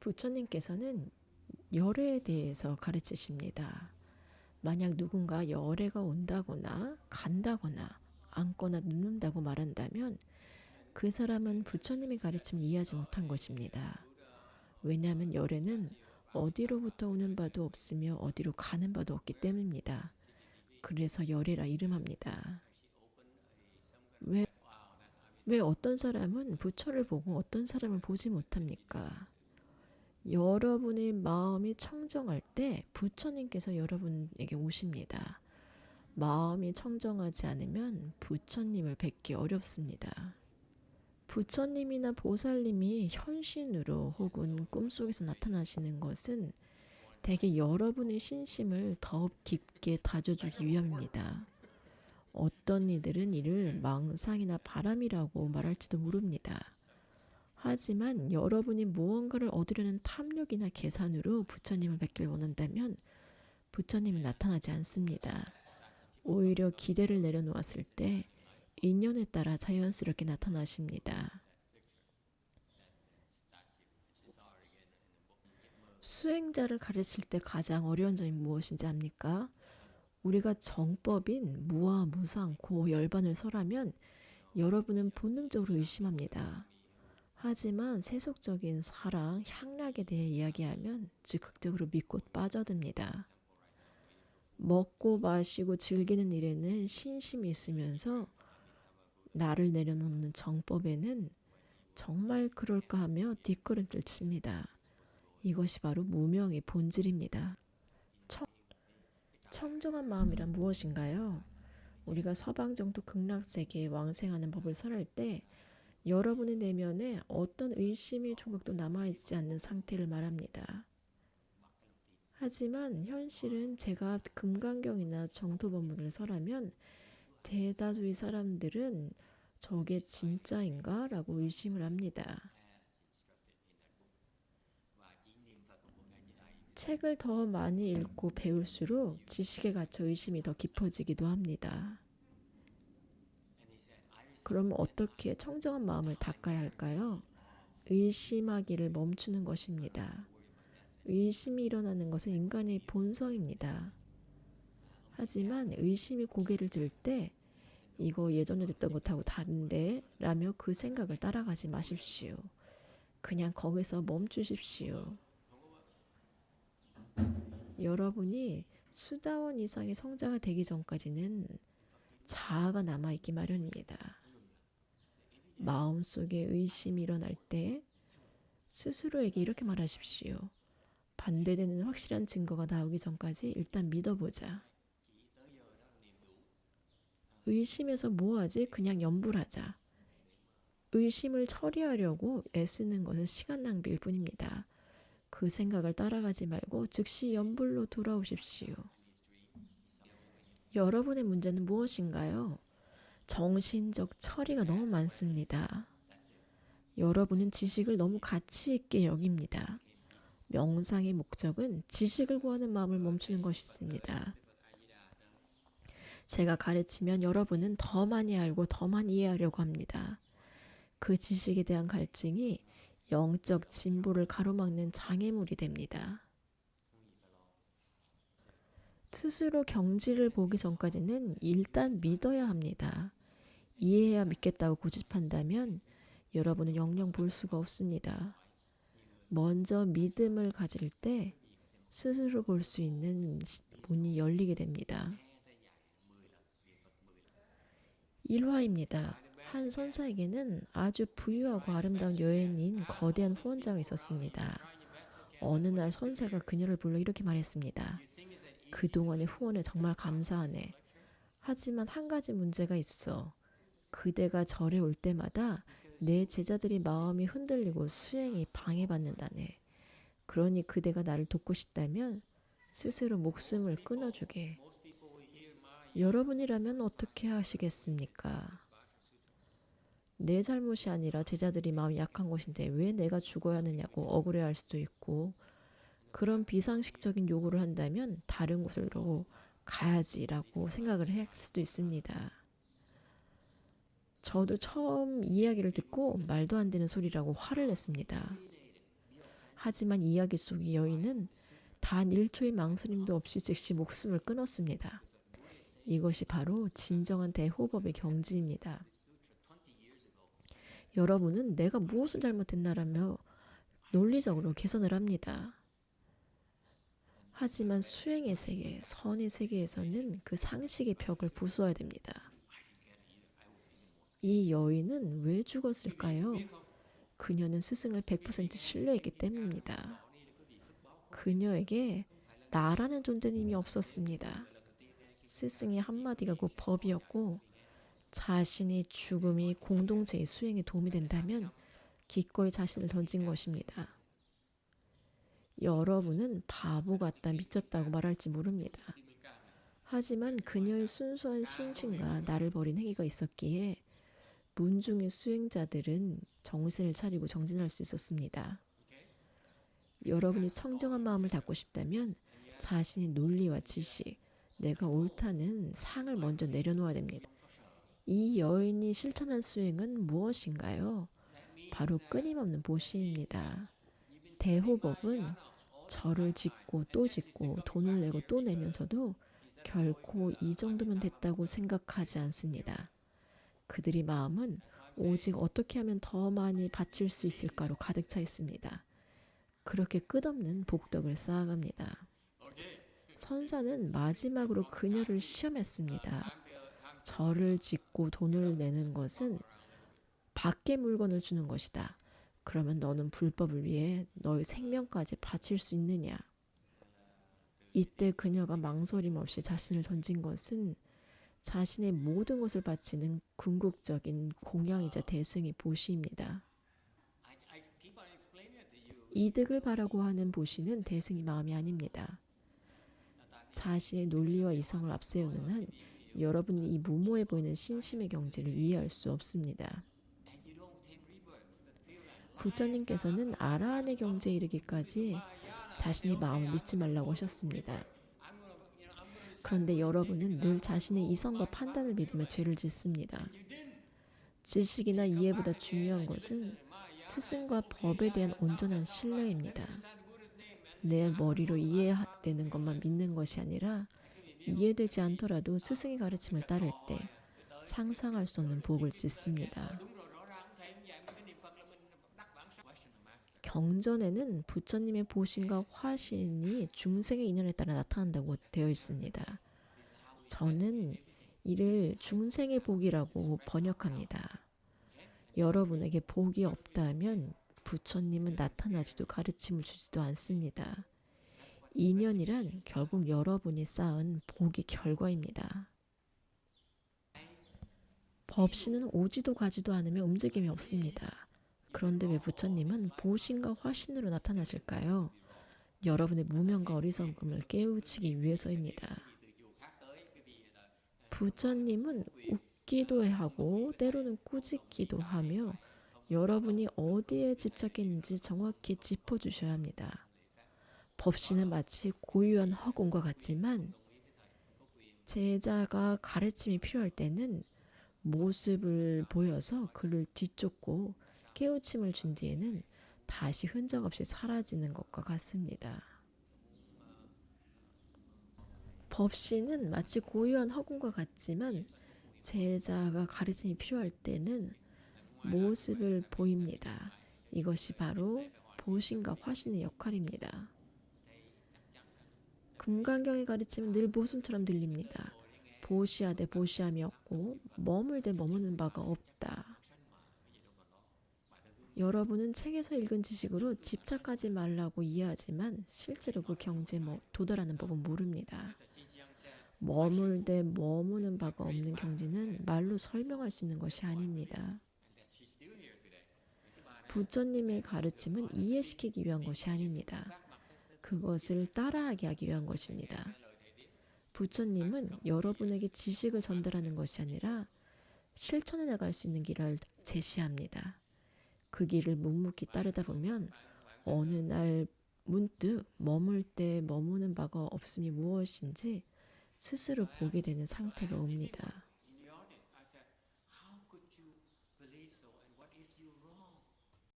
부처님께서는 열애에 대해서 가르치십니다. 만약 누군가 열애가 온다거나 간다거나 앉거나 눕는다고 말한다면 그 사람은 부처님이 가르침을 이해하지 못한 것입니다. 왜냐하면 열애는 어디로부터 오는 바도 없으며 어디로 가는 바도 없기 때문입니다. 그래서 열애라 이름합니다. 왜, 왜 어떤 사람은 부처를 보고 어떤 사람을 보지 못합니까? 여러분의 마음이 청정할 때 부처님께서 여러분에게 오십니다. 마음이 청정하지 않으면 부처님을 뵙기 어렵습니다. 부처님이나 보살님이 현신으로 혹은 꿈속에서 나타나시는 것은 대개 여러분의 신심을 더 깊게 다져주기 위함입니다. 어떤 이들은 이를 망상이나 바람이라고 말할지도 모릅니다. 하지만 여러분이 무언가를 얻으려는 탐욕이나 계산으로 부처님을 뵙길 원한다면 부처님은 나타나지 않습니다. 오히려 기대를 내려놓았을 때 인연에 따라 자연스럽게 나타나십니다. 수행자를 가르칠 때 가장 어려운 점이 무엇인지 압니까? 우리가 정법인 무아, 무상, 고, 열반을 설하면 여러분은 본능적으로 의심합니다. 하지만 세속적인 사랑, 향락에 대해 이야기하면 즉각적으로 믿고 빠져듭니다. 먹고 마시고 즐기는 일에는 신심이 있으면서 나를 내려놓는 정법에는 정말 그럴까 하며 뒷걸음질 칩니다. 이것이 바로 무명의 본질입니다. 청정한 마음이란 무엇인가요? 우리가 서방정토 극락세계에 왕생하는 법을 설할 때 여러분의 내면에 어떤 의심이 조각도 남아있지 않는 상태를 말합니다. 하지만 현실은 제가 금강경이나 정토법문을 설하면 대다수의 사람들은 저게 진짜인가? 라고 의심을 합니다. 책을 더 많이 읽고 배울수록 지식에 갇혀 의심이 더 깊어지기도 합니다. 그럼 어떻게 청정한 마음을 닦아야 할까요? 의심하기를 멈추는 것입니다. 의심이 일어나는 것은 인간의 본성입니다. 하지만 의심이 고개를 들 때 이거 예전에 됐던 것하고 다른데 라며 그 생각을 따라가지 마십시오. 그냥 거기서 멈추십시오. 여러분이 수다원 이상의 성자가 되기 전까지는 자아가 남아있기 마련입니다. 마음속에 의심이 일어날 때 스스로에게 이렇게 말하십시오. 반대되는 확실한 증거가 나오기 전까지 일단 믿어보자. 의심해서 뭐하지? 그냥 염불하자. 의심을 처리하려고 애쓰는 것은 시간 낭비일 뿐입니다. 그 생각을 따라가지 말고 즉시 염불로 돌아오십시오. 여러분의 문제는 무엇인가요? 정신적 처리가 너무 많습니다. 여러분은 지식을 너무 가치 있게 여깁니다. 명상의 목적은 지식을 구하는 마음을 멈추는 것입니다. 제가 가르치면 여러분은 더 많이 알고 더 많이 이해하려고 합니다. 그 지식에 대한 갈증이 영적 진보를 가로막는 장애물이 됩니다. 스스로 경지를 보기 전까지는 일단 믿어야 합니다. 이해해야 믿겠다고 고집한다면 여러분은 영영 볼 수가 없습니다. 먼저 믿음을 가질 때 스스로 볼 수 있는 문이 열리게 됩니다. 일화입니다. 한 선사에게는 아주 부유하고 아름다운 여인인 거대한 후원자가 있었습니다. 어느 날 선사가 그녀를 불러 이렇게 말했습니다. 그동안의 후원에 정말 감사하네. 하지만 한 가지 문제가 있어. 그대가 절에 올 때마다 내 제자들이 마음이 흔들리고 수행이 방해받는다네. 그러니 그대가 나를 돕고 싶다면 스스로 목숨을 끊어주게. 여러분이라면 어떻게 하시겠습니까? 내 잘못이 아니라 제자들이 마음이 약한 것인데 왜 내가 죽어야 하느냐고 억울해할 수도 있고, 그런 비상식적인 요구를 한다면 다른 곳으로 가야지라고 생각을 할 수도 있습니다. 저도 처음 이야기를 듣고 말도 안 되는 소리라고 화를 냈습니다. 하지만 이야기 속의 여인은 단 1초의 망설임도 없이 즉시 목숨을 끊었습니다. 이것이 바로 진정한 대호법의 경지입니다. 여러분은 내가 무엇을 잘못했나라며 논리적으로 계산을 합니다. 하지만 수행의 세계, 선의 세계에서는 그 상식의 벽을 부수어야 됩니다. 이 여인은 왜 죽었을까요? 그녀는 스승을 100% 신뢰했기 때문입니다. 그녀에게 나라는 존재는 이미 없었습니다. 스승의 한마디가 곧 법이었고 자신의 죽음이 공동체의 수행에 도움이 된다면 기꺼이 자신을 던진 것입니다. 여러분은 바보 같다, 미쳤다고 말할지 모릅니다. 하지만 그녀의 순수한 신심과 나를 버린 행위가 있었기에 문중의 수행자들은 정신을 차리고 정진할 수 있었습니다. 여러분이 청정한 마음을 갖고 싶다면 자신의 논리와 지식, 내가 옳다는 상을 먼저 내려놓아야 됩니다. 이 여인이 실천한 수행은 무엇인가요? 바로 끊임없는 보시입니다. 대호법은 절을 짓고 또 짓고 돈을 내고 또 내면서도 결코 이 정도면 됐다고 생각하지 않습니다. 그들의 마음은 오직 어떻게 하면 더 많이 바칠 수 있을까로 가득 차 있습니다. 그렇게 끝없는 복덕을 쌓아갑니다. 선사는 마지막으로 그녀를 시험했습니다. 절을 짓고 돈을 내는 것은 밖의 물건을 주는 것이다. 그러면 너는 불법을 위해 너의 생명까지 바칠 수 있느냐? 이때 그녀가 망설임 없이 자신을 던진 것은 자신의 모든 것을 바치는 궁극적인 공양이자 대승의 보시입니다. 이득을 바라고 하는 보시는 대승의 마음이 아닙니다. 자신의 논리와 이성을 앞세우는 한 여러분이 이 무모해 보이는 신심의 경지를 이해할 수 없습니다. 부처님께서는 아라한의 경지에 이르기까지 자신의 마음을 믿지 말라고 하셨습니다. 그런데 여러분은 늘 자신의 이성과 판단을 믿으며 죄를 짓습니다. 지식이나 이해보다 중요한 것은 스승과 법에 대한 온전한 신뢰입니다. 내 머리로 이해되는 것만 믿는 것이 아니라 이해되지 않더라도 스승의 가르침을 따를 때 상상할 수 없는 복을 짓습니다. 경전에는 부처님의 보신과 화신이 중생의 인연에 따라 나타난다고 되어 있습니다. 저는 이를 중생의 복이라고 번역합니다. 여러분에게 복이 없다면 부처님은 나타나지도 가르침을 주지도 않습니다. 인연이란 결국 여러분이 쌓은 복의 결과입니다. 법신은 오지도 가지도 않으며 움직임이 없습니다. 그런데 왜 부처님은 보신과 화신으로 나타나실까요? 여러분의 무명과 어리석음을 깨우치기 위해서입니다. 부처님은 웃기도 하고 때로는 꾸짖기도 하며 여러분이 어디에 집착했는지 정확히 짚어주셔야 합니다. 법신은 마치 고유한 허공과 같지만 제자가 가르침이 필요할 때는 모습을 보여서 그를 뒤쫓고 깨우침을 준 뒤에는 다시 흔적 없이 사라지는 것과 같습니다. 법신은 마치 고유한 허공과 같지만 제자가 가르침이 필요할 때는 모습을 보입니다. 이것이 바로 보신과 화신의 역할입니다. 금강경의 가르침은 늘 모순처럼 들립니다. 보시하되 보시함이 없고 머물되 머무는 바가 없다. 여러분은 책에서 읽은 지식으로 집착하지 말라고 이해하지만 실제로 그 경지에 도달하는 법은 모릅니다. 머물되 머무는 바가 없는 경지는 말로 설명할 수 있는 것이 아닙니다. 부처님의 가르침은 이해시키기 위한 것이 아닙니다. 그것을 따라하게 하기 위한 것입니다. 부처님은 여러분에게 지식을 전달하는 것이 아니라 실천해 나갈 수 있는 길을 제시합니다. 그 길을 묵묵히 따르다 보면 어느 날 문득 머물 때 머무는 바가 없음이 무엇인지 스스로 보게 되는 상태가 옵니다.